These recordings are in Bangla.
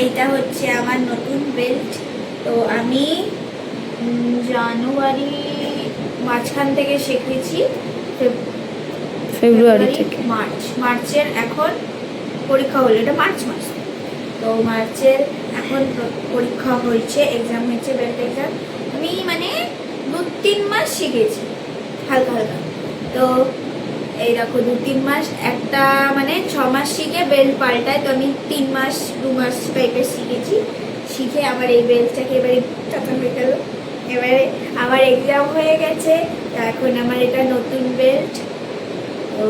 এইটা হচ্ছে আমার নতুন বেল্ট। তো আমি জানুয়ারি মাঝখান থেকে শিখেছি, ফেব্রুয়ারি থেকে মার্চের এখন পরীক্ষা হলো, এটা মার্চ মাস। তো মার্চের এখন পরীক্ষা হয়েছে, এক্সাম হয়েছে, বেল্ট এক্সাম। আমি মানে 2-3 মাস শিখেছি হালকা হালকা। তো এই দেখো 2-3 মাস, একটা মানে 6 মাস শিখে বেল্ট পাল্টায়। তো আমি 3 মাস 2 মাস টাইপের শিখেছি, শিখে আবার এই বেল্টটাকে এবারে টাকা হয়ে গেল। এবারে আমার এক্সাম হয়ে গেছে, তো এখন আমার এটা নতুন বেল্ট। তো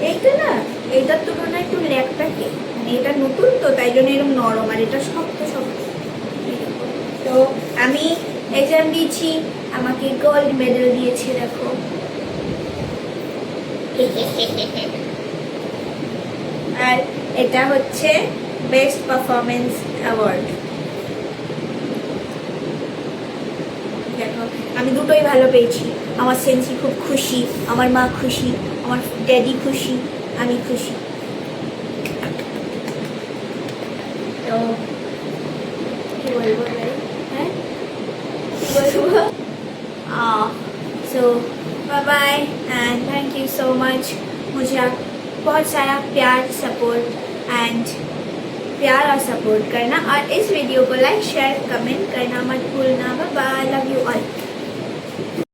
এইটা না, এইটার তুলনায় একটু ল্যাপটাকে, মানে এটা নতুন তো তাই জন্য এরকম নরম, আর এটা শক্ত শক্ত। তো আমি এক্সাম দিয়েছি, আমাকে গোল্ড মেডেল দিয়েছে দেখো। আর এটা হচ্ছে বেস্ট পারফরমেন্স অ্যাওয়ার্ড। দেখো আমি দুটোই ভালো পেয়েছি, আমার সেন্সি খুব খুশি, আমার মা খুশি, আমার ড্যাডি খুশি, আমি খুশি। তো কি বলবো, হ্যাঁ কি বলবো, so bye bye and thank you so much. मुझे आप बहुत सारा प्यार और सपोर्ट करना, और इस वीडियो को लाइक शेयर कमेंट करना मत भूलना। Bye bye, love you all.